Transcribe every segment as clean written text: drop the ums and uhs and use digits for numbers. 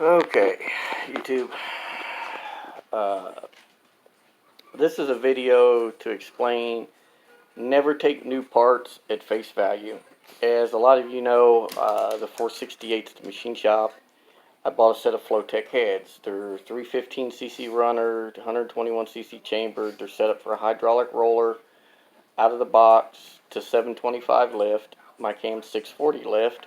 Okay, YouTube. This is a video to explain never take new parts at face value. As a lot of you know, the 468 at the machine shop, I bought a set of Flotek heads. They're 315cc runner, 121cc chambered. They're set up for a hydraulic roller out of the box to 725 lift. My cam's 640 lift.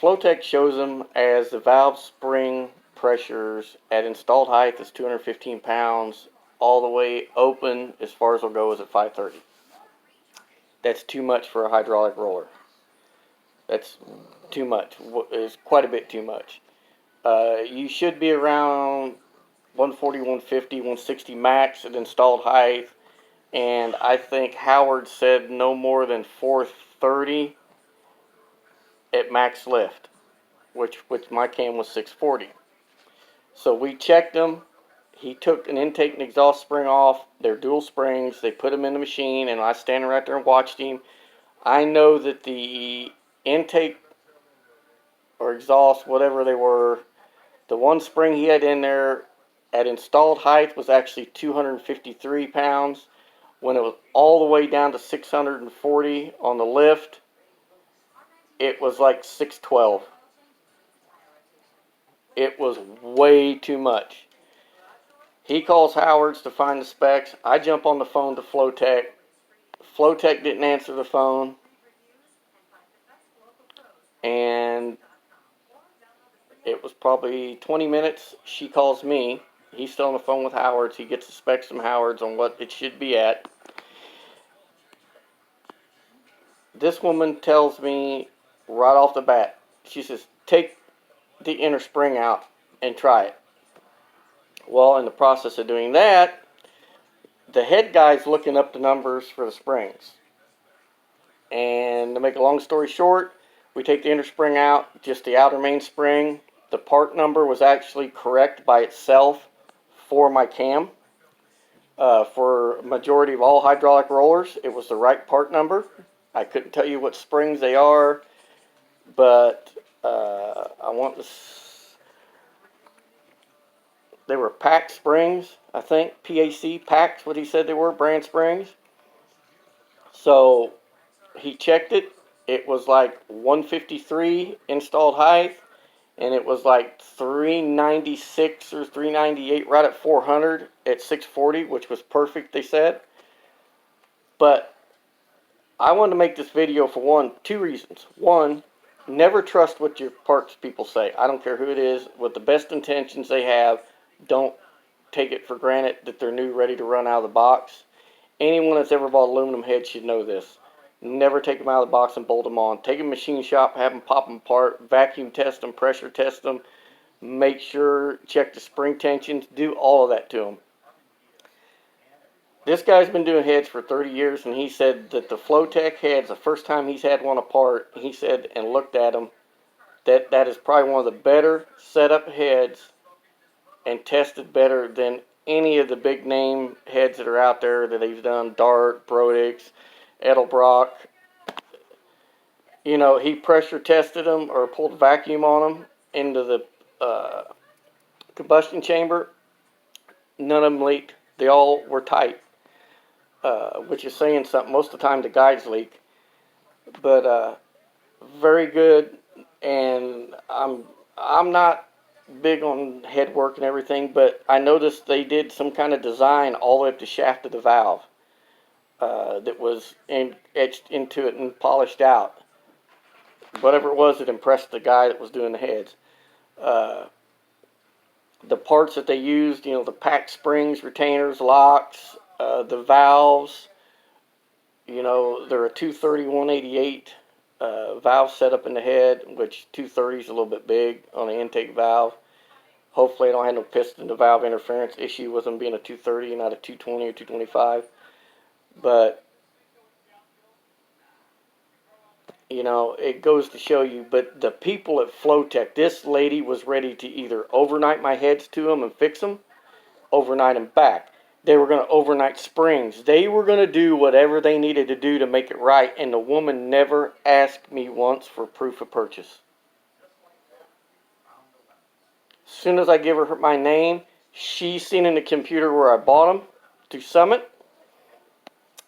Flotek shows them as the valve spring pressures at installed height is 215 pounds, all the way open as far as it'll go is at 530. That's too much for a hydraulic roller. That's too much. It's quite a bit too much. You should be around 140, 150, 160 max at installed height, and I think Howard said no more than 430 at max lift, which my cam was 640. So we checked them. He took an intake and exhaust spring off. They're dual springs. They put them in the machine, and I was standing right there and watched him. I know that the intake or exhaust, whatever they were, the one spring he had in there at installed height was actually 253 pounds. When it was all the way down to 640 on the lift, it was like 612. It was way too much. He calls Howard's to find the specs. I jump on the phone to Flotek. Flotek didn't answer the phone. And it was probably 20 minutes. She calls me. He's still on the phone with Howard's. He gets the specs from Howard's on what it should be at. This woman tells me right off the bat, she says, take the inner spring out and try it. Well, in the process of doing that, the head guy's looking up the numbers for the springs. And to make a long story short, we take the inner spring out, just the outer main spring. The part number was actually correct by itself for my cam. For majority of all hydraulic rollers, it was the right part number. I couldn't tell you what springs they are, but I want to. They were PAC springs, I think. PAC, PAC's what he said they were, brand springs. So he checked it. It was like 153 installed height, and it was like 396 or 398 right at 400 at 640, which was perfect, they said. But I wanted to make this video for two reasons. One, never trust what your parts people say. I don't care who it is. With the best intentions they have, don't take it for granted that they're new, ready to run out of the box. Anyone that's ever bought aluminum heads should know this. Never take them out of the box and bolt them on. Take them to a machine shop, have them pop them apart, vacuum test them, pressure test them, make sure, check the spring tensions, do all of that to them. This guy's been doing heads for 30 years, and he said that the Flotek heads, the first time he's had one apart, he said and looked at them, that is probably one of the better setup heads and tested better than any of the big name heads that are out there that he's done. Dart, Brodix, Edelbrock. You know, he pressure tested them or pulled a vacuum on them into the combustion chamber. None of them leaked. They all were tight, which is saying something. Most of the time the guides leak. But very good, and I'm not big on head work and everything, but I noticed they did some kind of design all the way up the shaft of the valve that was etched into it and polished out. Whatever it was, it impressed the guy that was doing the heads. The parts that they used, you know, the PAC springs, retainers, locks, the valves, you know, they're a 230 188 valve setup in the head, which 230 is a little bit big on the intake valve. Hopefully I don't have no piston to valve interference issue with them being a 230 and not a 220 or 225. But, you know, it goes to show you. But the people at Flotek, this lady was ready to either overnight my heads to them and fix them, overnight them back. They were going to overnight springs. They were going to do whatever they needed to do to make it right, and the woman never asked me once for proof of purchase. As soon as I give her my name, she's seen in the computer where I bought them through Summit.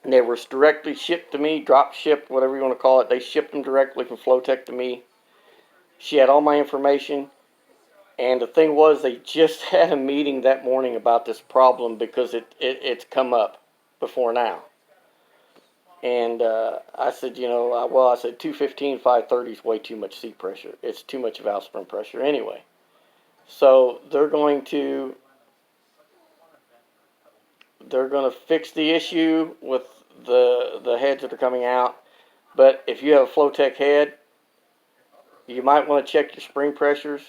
And they were directly shipped to me, drop shipped, whatever you want to call it. They shipped them directly from Flotek to me. She had all my information. And the thing was, they just had a meeting that morning about this problem because it's come up before now. And I said, I said 215, 530 is way too much seat pressure. It's too much valve spring pressure anyway. So they're going to fix the issue with the heads that are coming out. But if you have a Flotek head, you might want to check your spring pressures.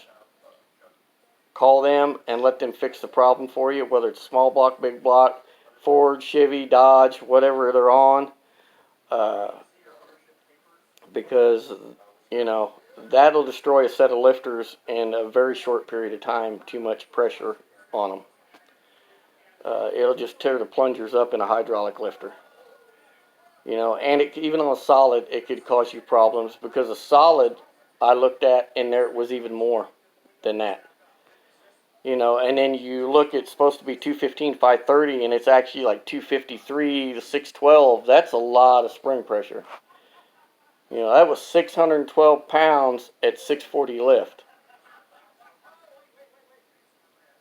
Call them and let them fix the problem for you, whether it's small block, big block, Ford, Chevy, Dodge, whatever they're on. Because, that'll destroy a set of lifters in a very short period of time, too much pressure on them. It'll just tear the plungers up in a hydraulic lifter. And even on a solid, it could cause you problems, because a solid I looked at, and there was even more than that. And then you look, it's supposed to be 215, 530, and it's actually like 253 to 612. That's a lot of spring pressure. That was 612 pounds at 640 lift.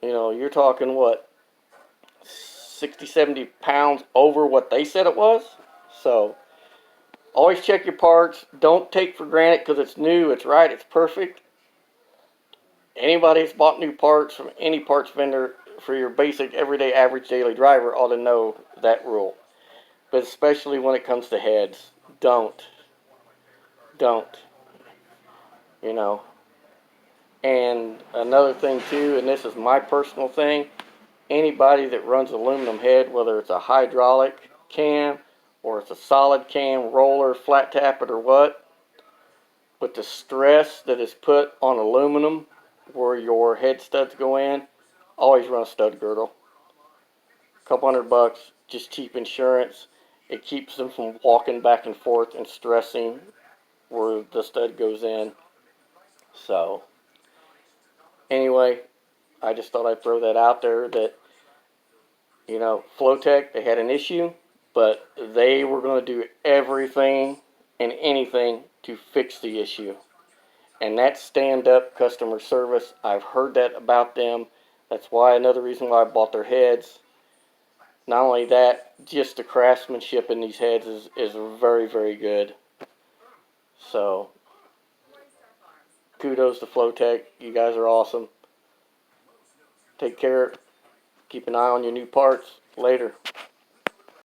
You're talking what? 60, 70 pounds over what they said it was. So, always check your parts. Don't take for granted because it's new, it's right, it's perfect. Anybody that's bought new parts from any parts vendor for your basic, everyday, average, daily driver ought to know that rule. But especially when it comes to heads, don't. And another thing too, and this is my personal thing, anybody that runs aluminum head, whether it's a hydraulic cam or it's a solid cam, roller, flat tappet or what, but the stress that is put on aluminum where your head studs go in, always run a stud girdle. A couple $100, just cheap insurance. It keeps them from walking back and forth and stressing where the stud goes in. So, anyway, I just thought I'd throw that out there that, Flotek, they had an issue, but they were going to do everything and anything to fix the issue. And that's stand-up customer service. I've heard that about them. That's why another reason why I bought their heads. Not only that, just the craftsmanship in these heads is very, very good. So, kudos to Flotek. You guys are awesome. Take care. Keep an eye on your new parts. Later.